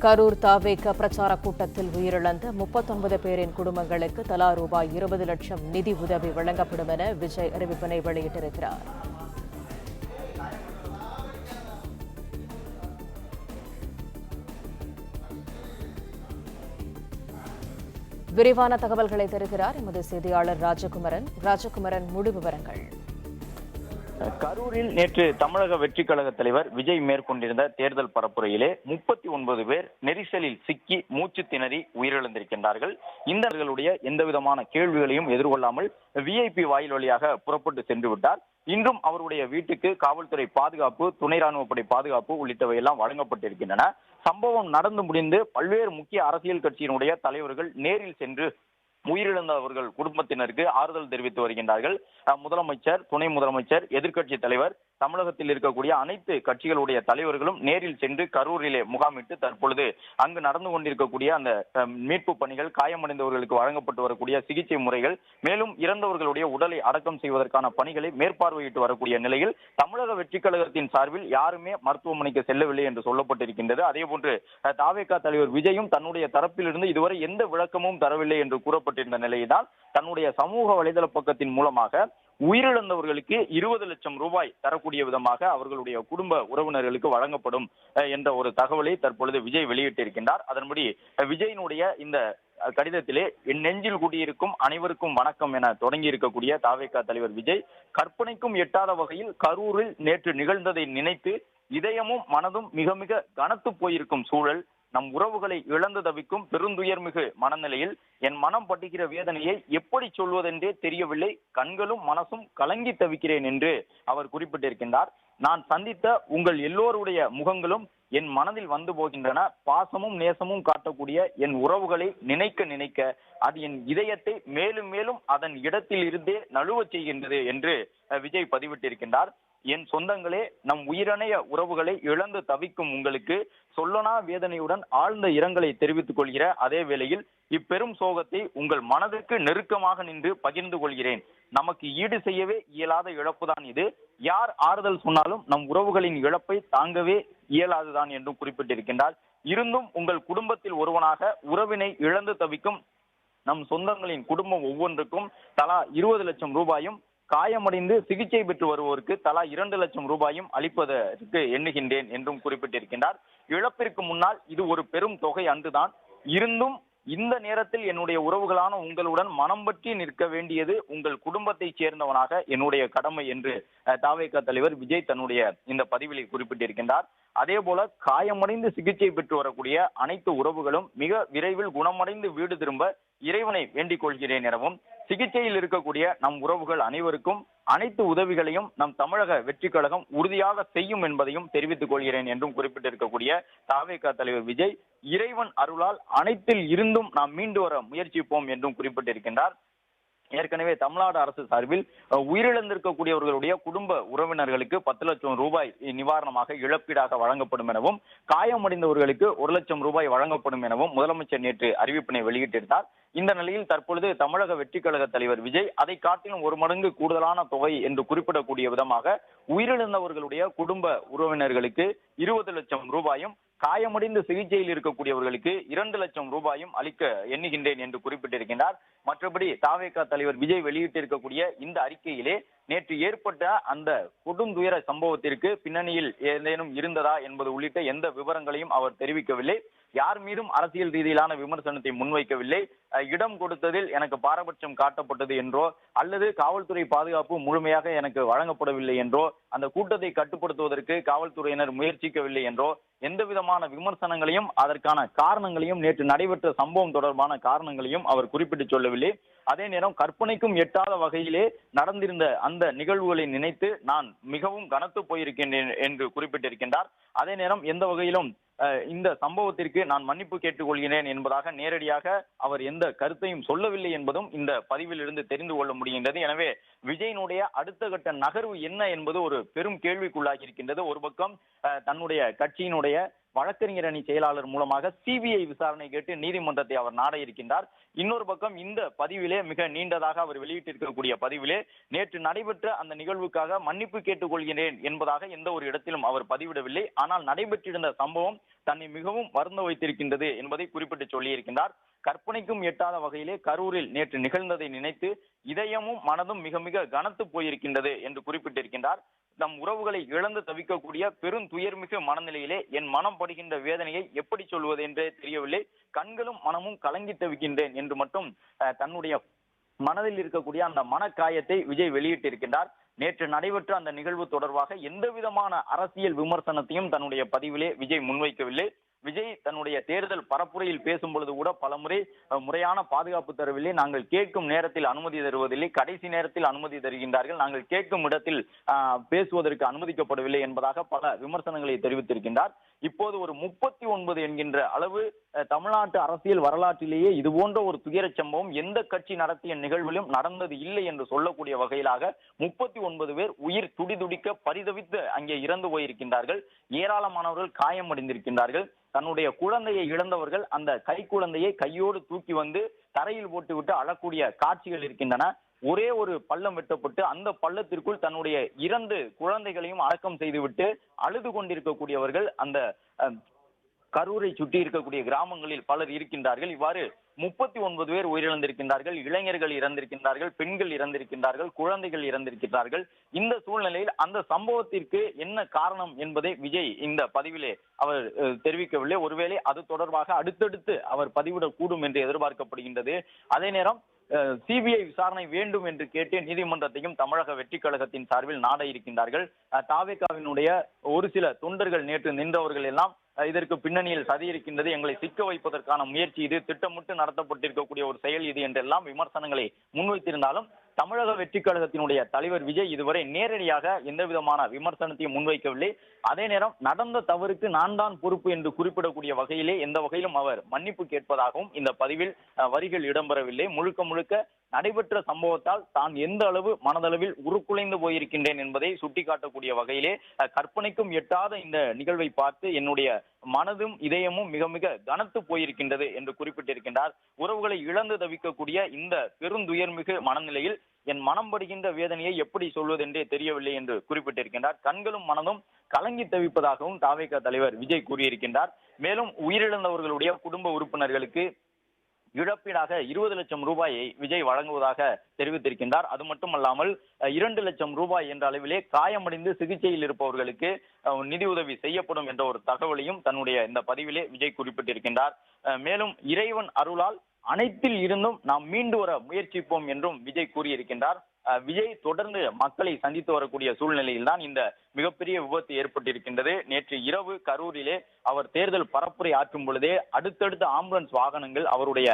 கரூர் தாவேக பிரச்சார கூட்டத்தில் உயிரிழந்த 39 பேரின் குடும்பங்களுக்கு தலா ரூபாய் 20 லட்சம் நிதி உதவி வழங்கப்படும் என விஜய் அறிவிப்பினை வெளியிட்டிருக்கிறார். விரிவான தகவல்களை தருகிறார் எமது செய்தியாளர் ராஜகுமரன். முழு விவரங்கள். கரூரில் நேற்று தமிழக வெற்றி கழக தலைவர் விஜய் மேற்கொண்டிருந்த தேர்தல் பரப்புரையிலே 39 பேர் நெரிசலில் சிக்கி மூச்சு திணறி உயிரிழந்திருக்கின்றார்கள். இந்தவர்களுடைய எந்தவிதமான கேள்விகளையும் எதிர்கொள்ளாமல் VIP வாயில் வழியாக புறப்பட்டு சென்று விட்டார். இன்றும் அவருடைய வீட்டுக்கு காவல்துறை பாதுகாப்பு, துணை ராணுவப்படை பாதுகாப்பு உள்ளிட்டவை எல்லாம் வழங்கப்பட்டிருக்கின்றன. சம்பவம் நடந்து முடிந்து பல்வேறு முக்கிய அரசியல் கட்சியினுடைய தலைவர்கள் நேரில் சென்று உயிரிழந்தவர்கள் குடும்பத்தினருக்கு ஆறுதல் தெரிவித்து வருகின்றார்கள். முதலமைச்சர், துணை முதலமைச்சர், எதிர்க்கட்சி தலைவர், தமிழகத்தில் இருக்கக்கூடிய அனைத்து கட்சிகளுடைய தலைவர்களும் நேரில் சென்று கரூரிலே முகாமிட்டு தற்பொழுது அங்கு நடந்து கொண்டிருக்கக்கூடிய அந்த மீட்பு பணிகள், காயமடைந்தவர்களுக்கு வழங்கப்பட்டு வரக்கூடிய சிகிச்சை முறைகள், மேலும் இறந்தவர்களுடைய உடலை அடக்கம் செய்வதற்கான பணிகளை மேற்பார்வையிட்டு வரக்கூடிய நிலையில் தமிழக வெற்றி கழகத்தின் சார்பில் யாருமே மருத்துவமனைக்கு செல்லவில்லை என்று சொல்லப்பட்டிருக்கின்றது. அதேபோன்று தாவேகா தலைவர் விஜயும் தன்னுடைய தரப்பிலிருந்து இதுவரை எந்த விளக்கமும் தரவில்லை என்று கூறப்பட்டிருந்த நிலையில்தான் தன்னுடைய சமூக வலைதள பக்கத்தின் மூலமாக உயிரிழந்தவர்களுக்கு 20 லட்சம் ரூபாய் தரக்கூடிய விதமாக அவர்களுடைய குடும்ப உறவினர்களுக்கு வழங்கப்படும் என்ற ஒரு தகவலை தற்பொழுது விஜய் வெளியிட்டிருக்கின்றார். அதன்படி விஜயினுடைய இந்த கடிதத்திலே என் நெஞ்சில் கூடியிருக்கும் அனைவருக்கும் வணக்கம் என தொடங்கி இருக்கக்கூடிய தாவேகா தலைவர் விஜய் கற்பனைக்கும் எட்டாத வகையில் கரூரில் நேற்று நிகழ்ந்ததை நினைத்து இதயமும் மனதும் மிக மிக கனத்து போயிருக்கும் சூழல், நம் உறவுகளை இழந்து தவிக்கும் பெருந்துயர்மிகு மனநிலையில் என் மனம் பட்டுகிற வேதனையை எப்படி சொல்வதென்றே தெரியவில்லை, கண்களும் மனசும் கலங்கி தவிக்கிறேன் என்று அவர் குறிப்பிட்டிருக்கின்றார். நான் சந்தித்த உங்கள் எல்லோருடைய முகங்களும் என் மனதில் வந்து போகின்றன. பாசமும் நேசமும் காட்டக்கூடிய என் உறவுகளை நினைக்க நினைக்க அது என் இதயத்தை மேலும் மேலும் அதன் இடத்தில் இருந்தே நழுவ செய்கின்றது என்று விஜய் பதிவிட்டிருக்கின்றார். என் சொந்தங்களே, நம் உயிரணைய உறவுகளை இழந்து தவிக்கும் உங்களுக்கு சொல்லனா வேதனையுடன் ஆழ்ந்த இரங்கலை தெரிவித்துக் கொள்கிற அதே வேளையில் இப்பெரும் சோகத்தை உங்கள் மனதிற்கு நெருக்கமாக நின்று பகிர்ந்து கொள்கிறேன். நமக்கு ஈடு செய்யவே இயலாத இழப்புதான் இது. யார் ஆறுதல் சொன்னாலும் நம் உறவுகளின் இழப்பை தாங்கவே இயலாதுதான் என்றும் குறிப்பிட்டிருக்கின்றார். இருந்தும் உங்கள் குடும்பத்தில் ஒருவனாக உறவினை இழந்து தவிக்கும் நம் சொந்தங்களின் குடும்பம் ஒவ்வொன்றுக்கும் தலா 20 லட்சம் ரூபாயும், காயமடைந்து சிகிச்சை பெற்று வருவோருக்கு தலா 2 லட்சம் ரூபாயும் அளிப்பதற்கு எண்ணுகின்றேன் என்றும் குறிப்பிட்டிருக்கின்றார். இழப்பிற்கு முன்னால் இது ஒரு பெரும் தொகை அன்றுதான். இருந்தும் இந்த நேரத்தில் என்னுடைய உறவுகளான உங்களுடன் மனம் பற்றி நிற்க வேண்டியது உங்கள் குடும்பத்தை சேர்ந்தவனாக என்னுடைய கடமை என்று தாவேகா தலைவர் விஜய் தன்னுடைய இந்த பதிவில் குறிப்பிட்டிருக்கின்றார். அதே போல காயமடைந்து சிகிச்சை பெற்று வரக்கூடிய அனைத்து உறவுகளும் மிக விரைவில் குணமடைந்து வீடு திரும்ப இறைவனை வேண்டிக் கொள்கிறேன் எனவும், சிகிச்சையில் இருக்கக்கூடிய நம் உறவுகள் அனைவருக்கும் அனைத்து உதவிகளையும் நம் தமிழக வெற்றி கழகம் உறுதியாக செய்யும் என்பதையும் தெரிவித்துக் கொள்கிறேன் என்றும் குறிப்பிட்டிருக்கக்கூடிய தாவேகா தலைவர் விஜய், இறைவன் அருளால் அனைத்தில் இருந்தும் நாம் மீண்டு வர முயற்சிப்போம் என்றும் குறிப்பிட்டிருக்கின்றார். ஏற்கனவே தமிழ்நாடு அரசு சார்பில் உயிரிழந்திருக்கக்கூடியவர்களுடைய குடும்ப உறவினர்களுக்கு 10 லட்சம் ரூபாய் நிவாரணமாக இழப்பீடாக வழங்கப்படும் எனவும், காயமடைந்தவர்களுக்கு 1 லட்சம் ரூபாய் வழங்கப்படும் எனவும் முதலமைச்சர் நேற்று அறிவிப்பினை வெளியிட்டிருந்தார். இந்த நிலையில் தற்பொழுது தமிழக வெற்றி கழக தலைவர் விஜய் அதை காட்டிலும் 1 மடங்கு கூடுதலான தொகை என்று குறிப்பிடக்கூடிய விதமாக உயிரிழந்தவர்களுடைய குடும்ப உறவினர்களுக்கு 20 லட்சம் ரூபாயும், காயமடைந்து சிகிச்சையில் இருக்கக்கூடியவர்களுக்கு 2 லட்சம் ரூபாயும் அளிக்க எண்ணுகின்றேன் என்று குறிப்பிட்டிருக்கின்றார். மற்றபடி தாவேகா தலைவர் விஜய் வெளியிட்டிருக்கக்கூடிய இந்த அறிக்கையிலே நேற்று ஏற்பட்ட அந்த கொடுந்துயர சம்பவத்திற்கு பின்னணியில் ஏதேனும் இருந்ததா என்பது உள்ளிட்ட எந்த விவரங்களையும் அவர் தெரிவிக்கவில்லை. யார் மீதும் அரசியல் ரீதியிலான விமர்சனத்தை முன்வைக்கவில்லை. இடம் கொடுத்ததில் எனக்கு பாரபட்சம் காட்டப்பட்டது என்றோ, அல்லது காவல்துறை பாதுகாப்பு முழுமையாக எனக்கு வழங்கப்படவில்லை என்றோ, அந்த கூட்டத்தை கட்டுப்படுத்துவதற்கு காவல்துறையினர் முயற்சிக்கவில்லை என்றோ எந்த விதமான விமர்சனங்களையும் அதற்கான காரணங்களையும், நேற்று நடைபெற்ற சம்பவம் தொடர்பான காரணங்களையும் அவர் குறிப்பிட்டு சொல்லவில்லை. அதே நேரம் கற்பனைக்கும் எட்டாத வகையிலே நடந்திருந்த அந்த நிகழ்வுகளை நினைத்து நான் மிகவும் கனத்து போயிருக்கின்றேன் என்று குறிப்பிட்டிருக்கின்றார். அதே நேரம் எந்த வகையிலும் இந்த சம்பவத்திற்கு நான் மன்னிப்பு கேட்டுக்கொள்கிறேன் என்பதாக நேரடியாக அவர் எந்த கருத்தையும் சொல்லவில்லை என்பதும் இந்த பதிவில் இருந்து தெரிந்து கொள்ள முடிகின்றது. எனவே விஜயினுடைய அடுத்த கட்ட நகர்வு என்ன என்பது ஒரு பெரும் கேள்விக்குள்ளாகி இருக்கின்றது. ஒரு பக்கம் தன்னுடைய கட்சியினுடைய வழக்கறிஞர் அணி செயலாளர் மூலமாக சிபிஐ விசாரணை கேட்டு நீதிமன்றத்தை அவர் நாட இருக்கின்றார். இன்னொரு பக்கம் இந்த பதிவிலே மிக நீண்டதாக அவர் வெளியிட்டிருக்கக்கூடிய பதிவிலே நேற்று நடைபெற்ற அந்த நிகழ்வுக்காக மன்னிப்பு கேட்டுக் கொள்கிறேன் என்பதாக எந்த ஒரு இடத்திலும் அவர் பதிவிடவில்லை. ஆனால் நடைபெற்றிருந்த சம்பவம் தன்னை மிகவும் வருந்த வைத்திருக்கின்றது என்பதை குறிப்பிட்டு சொல்லியிருக்கின்றார். கற்பனைக்கும் எட்டாத வகையிலே கரூரில் நேற்று நிகழ்ந்ததை நினைத்து இதயமும் மனதும் மிக மிக கனத்து போயிருக்கின்றது என்று குறிப்பிட்டிருக்கின்றார். நம் உறவுகளை இழந்து தவிக்கக்கூடிய பெருந்துயர்மிகு மனநிலையிலே என் மனம் படுகின்ற வேதனையை எப்படி சொல்வது என்றே தெரியவில்லை. கண்களும் மனமும் கலங்கி தவிக்கின்றேன் என்று மட்டும் தன்னுடைய மனதில் இருக்கக்கூடிய அந்த மனக்காயத்தை விஜய் வெளியிட்டிருக்கின்றார். நேற்று நடைபெற்ற அந்த நிகழ்வு தொடர்பாக எந்த விதமான அரசியல் விமர்சனத்தையும் தன்னுடைய பதிவிலே விஜய் முன்வைக்கவில்லை. விஜய் தன்னுடைய தேர்தல் பரப்புரையில் பேசும் பொழுது கூட பலமுறை முறையான பாதுகாப்பு தரவில்லை, நாங்கள் கேட்கும் நேரத்தில் அனுமதி தருவதில்லை, கடைசி நேரத்தில் அனுமதி தருகின்றார்கள், நாங்கள் கேட்கும் இடத்தில் பேசுவதற்கு அனுமதிக்கப்படவில்லை என்பதாக பல விமர்சனங்களை தெரிவித்திருக்கின்றார். இப்போது ஒரு 39 என்கின்ற அளவு தமிழ்நாட்டு அரசியல் வரலாற்றிலேயே இது போன்ற ஒரு துயரச் சம்பவம் எந்த கட்சி நடத்திய நிகழ்விலும் நடந்தது இல்லை என்று சொல்லக்கூடிய வகையிலாக 39 பேர் உயிர் துடிதுடிக்க பரிதவித்து அங்கே இறந்து போயிருக்கின்றார்கள். ஏராளமானவர்கள் காயமடைந்திருக்கின்றார்கள். தன்னுடைய குழந்தையை இழந்தவர்கள் அந்த கை குழந்தையை கையோடு தூக்கி வந்து தரையில் போட்டுவிட்டு அழக்கூடிய காட்சிகள் இருக்கின்றன. ஒரே ஒரு பள்ளம் வெட்டப்பட்டு அந்த பள்ளத்திற்குள் தன்னுடைய 2 குழந்தைகளையும் அடக்கம் செய்துவிட்டு அழுது கொண்டிருக்கக்கூடியவர்கள் அந்த கரூரை சுற்றி இருக்கக்கூடிய கிராமங்களில் பலர் இருக்கின்றார்கள். இவ்வாறு 39 பேர் உயிரிழந்திருக்கின்றார்கள். இளைஞர்கள் இறந்திருக்கின்றார்கள், பெண்கள் இறந்திருக்கின்றார்கள், குழந்தைகள் இறந்திருக்கின்றார்கள். இந்த சூழ்நிலையில் அந்த சம்பவத்திற்கு என்ன காரணம் என்பதை விஜய் இந்த பதிவிலே அவர் தெரிவிக்கவில்லை. ஒருவேளை அது தொடர்பாக அடுத்தடுத்து அவர் பதிவிடக்கூடும் என்று எதிர்பார்க்கப்படுகின்றது. அதே நேரம் சிபிஐ விசாரணை வேண்டும் என்று கேட்டு நீதிமன்றத்தையும் தமிழக வெற்றி கழகத்தின் சார்பில் நாட இருக்கின்றார்கள். தாவேகாவினுடைய ஒரு சில தொண்டர்கள் நேற்று நின்றவர்கள் எல்லாம் இதற்கு பின்னணியில் சதி இருக்கின்றது, எங்களை சிக்க வைப்பதற்கான முயற்சி இது, திட்டமிட்டு நடத்தப்பட்டிருக்கக்கூடிய ஒரு செயல் இது என்றெல்லாம் விமர்சனங்களை முன்வைத்திருந்தாலும் தமிழக வெற்றி கழகத்தினுடைய தலைவர் விஜய் இதுவரை நேரடியாக எந்த விதமான விமர்சனத்தையும் முன்வைக்கவில்லை. அதே நேரம் நடந்த தவறுக்கு நான் தான் பொறுப்பு என்று குறிப்பிடக்கூடிய வகையிலே எந்த வகையிலும் அவர் மன்னிப்பு கேட்பதாகவும் இந்த பதிவில் வரிகள் இடம்பெறவில்லை. முழுக்க முழுக்க நடைபெற்ற சம்பவத்தால் தான் எந்த அளவு மனதளவில் உருக்குலைந்து போயிருக்கின்றேன் என்பதை சுட்டிக்காட்டக்கூடிய வகையிலே கற்பனைக்கும் எட்டாத இந்த நிகழ்வை பார்த்து என்னுடைய மனதும் இதயமும் மிக மிக கனத்து போயிருக்கின்றது என்று குறிப்பிட்டிருக்கின்றார். உறவுகளை இழந்து தவிக்கக்கூடிய இந்த பெருந்துயர்மிகு மனநிலையில் என் மனம் படுகின்ற வேதனையை எப்படி சொல்வதென்றே தெரியவில்லை என்று குறிப்பிட்டிருக்கின்றார். கண்களும் மனதும் கலங்கி தவிப்பதாகவும் தாவேகா தலைவர் விஜய் கூறியிருக்கின்றார். மேலும் உயிரிழந்தவர்களுடைய குடும்ப உறுப்பினர்களுக்கு இழப்பீடாக 20 லட்சம் ரூபாயை விஜய் வழங்குவதாக தெரிவித்திருக்கின்றார். அது மட்டுமல்லாமல் 2 லட்சம் ரூபாய் என்ற அளவிலே காயமடைந்து சிகிச்சையில் இருப்பவர்களுக்கு நிதியுதவி செய்யப்படும் என்ற ஒரு தகவலையும் தன்னுடைய இந்த பதிவிலே விஜய் குறிப்பிட்டிருக்கின்றார். மேலும் இறைவன் அருளால் அனைத்தில் இருந்தும் நாம் மீண்டு வர முயற்சிப்போம் என்றும் விஜய் கூறியிருக்கின்றார். விஜய் தொடர்ந்து மக்களை சந்தித்து வரக்கூடிய சூழ்நிலையில் தான் இந்த மிகப்பெரிய விபத்து ஏற்பட்டிருக்கின்றது. நேற்று இரவு கரூரிலே அவர் தேர்தல் பரப்புரை ஆற்றும் பொழுதே அடுத்தடுத்த ஆம்புலன்ஸ் வாகனங்கள் அவருடைய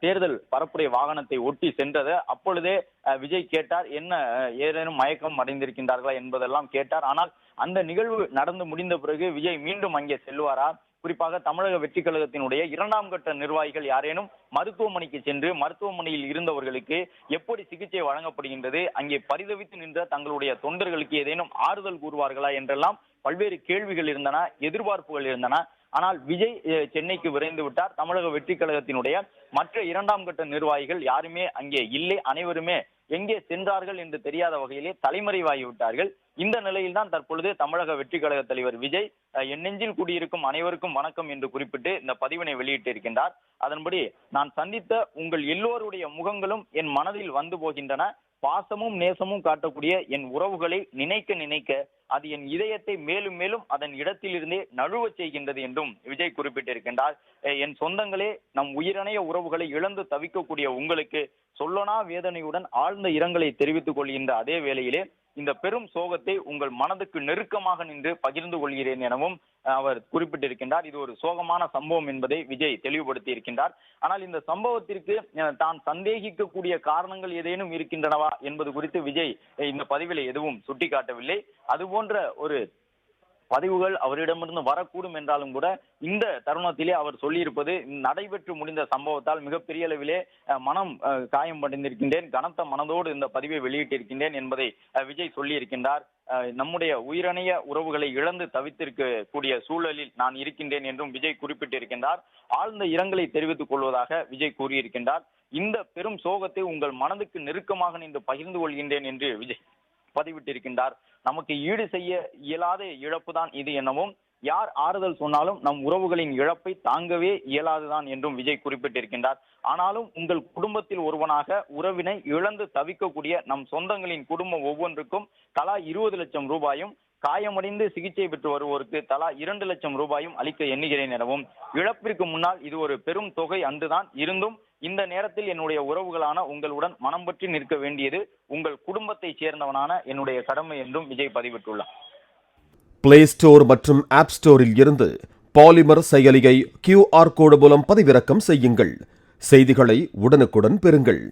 தேர்தல் பரப்புரை வாகனத்தை ஒட்டி சென்றது. அப்பொழுதே விஜய் கேட்டார், என்ன ஏதேனும் மயக்கம் அடைந்திருக்கின்றார்களா என்பதெல்லாம் கேட்டார். ஆனால் அந்த நிகழ்வு நடந்து முடிந்த பிறகு விஜய் மீண்டும் அங்கே செல்வாரா, குறிப்பாக தமிழக வெற்றி கழகத்தினுடைய 2ஆம் கட்ட நிர்வாகிகள் யாரேனும் மருத்துவமனைக்கு சென்று மருத்துவமனையில் இருந்தவர்களுக்கு எப்படி சிகிச்சை வழங்கப்படுகின்றது, அங்கே பரிதவித்து நின்ற தங்களுடைய தொண்டர்களுக்கு ஏதேனும் ஆறுதல் கூறுவார்களா என்றெல்லாம் பல்வேறு கேள்விகள் இருந்தன, எதிர்பார்ப்புகள் இருந்தன. ஆனால் விஜய் சென்னைக்கு விரைந்து விட்டார். தமிழக வெற்றி கழகத்தினுடைய மற்ற 2ஆம் கட்ட நிர்வாகிகள் யாருமே அங்கே இல்லை. அனைவருமே எங்கே சென்றார்கள் என்று தெரியாத வகையிலே தலைமறைவாகிவிட்டார்கள். இந்த நிலையில் தான் தற்பொழுது தமிழக வெற்றி கழக தலைவர் விஜய் என் நெஞ்சில் கூடியிருக்கும் அனைவருக்கும் வணக்கம் என்று குறிப்பிட்டு இந்த பதிவினை வெளியிட்டிருக்கின்றார். அதன்படி நான் சந்தித்த உங்கள் எல்லோருடைய முகங்களும் என் மனதில் வந்து போகின்றன. பாசமும் நேசமும் காட்டக்கூடிய என் உறவுகளை நினைக்க நினைக்க அது என் இதயத்தை மேலும் மேலும் அதன் இடத்திலிருந்தே நழுவ செய்கின்றது என்றும் விஜய் குறிப்பிட்டிருக்கின்றார். என் சொந்தங்களே, நம் உயிரணைய உறவுகளை இழந்து தவிக்கக்கூடிய உங்களுக்கு சொல்லனா வேதனையுடன் ஆழ்ந்த இரங்கலை தெரிவித்துக் கொள்கின்ற அதே வேளையிலே இந்த பெரும் சோகத்தை உங்கள் மனதுக்கு நெருக்கமாக நின்று பகிர்ந்து கொள்கிறேன் எனவும் அவர் குறிப்பிட்டிருக்கின்றார். இது ஒரு சோகமான சம்பவம் என்பதை விஜய் தெளிவுபடுத்தி இருக்கின்றார். ஆனால் இந்த சம்பவத்திற்கு தான் சந்தேகிக்கக்கூடிய காரணங்கள் ஏதேனும் இருக்கின்றனவா என்பது குறித்து விஜய் இந்த பதிவிலே எதுவும் சுட்டிக்காட்டவில்லை. அதுபோன்ற ஒரு பதிவுகள் அவரிடமிருந்து வரக்கூடும் என்றாலும் கூட இந்த தருணத்திலே அவர் சொல்லியிருப்பது நடைபெற்று முடிந்த சம்பவத்தால் மிகப்பெரிய அளவிலே மனம் காயமடைந்திருக்கின்றேன், கனத்த மனதோடு இந்த பதிவை வெளியிட்டிருக்கின்றேன் என்பதை விஜய் சொல்லியிருக்கின்றார். நம்முடைய உயிரணைய உறவுகளை இழந்து தவித்திருக்கக்கூடிய சூழலில் நான் இருக்கின்றேன் என்றும் விஜய் குறிப்பிட்டிருக்கின்றார். ஆழ்ந்த இரங்கலை தெரிவித்துக் கொள்வதாக விஜய் கூறியிருக்கின்றார். இந்த பெரும் சோகத்தை உங்கள் மனதுக்கு நெருக்கமாக நின்று பகிர்ந்து கொள்கின்றேன் என்று விஜய் பதிவிட்டிருக்கின்றார். நமக்கு ஈடு செய்ய இயலாத இழப்பு தான் இது எனவும், யார் ஆறுதல் சொன்னாலும் நம் உறவுகளின் இழப்பை தாங்கவே இயலாதுதான் என்றும் விஜய் குறிப்பிட்டிருக்கின்றார். ஆனாலும் உங்கள் குடும்பத்தில் ஒருவனாக உறவினை இழந்து தவிக்கக்கூடிய நம் சொந்தங்களின் குடும்பம் ஒவ்வொன்றுக்கும் தலா 20 லட்சம் ரூபாயும், காயமடைந்து சிகிச்சை பெற்று வருவோருக்கு தலா 2 லட்சம் ரூபாயும் அளிக்க எண்ணுகிறேன் எனவும், இழப்பிற்கு முன்னால் இது ஒரு பெரும் தொகை அன்றுதான் இருந்தும் இந்த நேரத்தில் என்னுடைய உறவுகளான உங்களுடன் மனம் பற்றி நிற்க வேண்டியது உங்கள் குடும்பத்தை சேர்ந்தவனான என்னுடைய கடமை என்றும் விஜய் பதிவிட்டுள்ளார். பிளே ஸ்டோர் மற்றும் ஆப் ஸ்டோரில் இருந்து பாலிமர் செயலியை QR கோடு மூலம் பதிவிறக்கம் செய்யுங்கள். செய்திகளை உடனுக்குடன் பெறுங்கள்.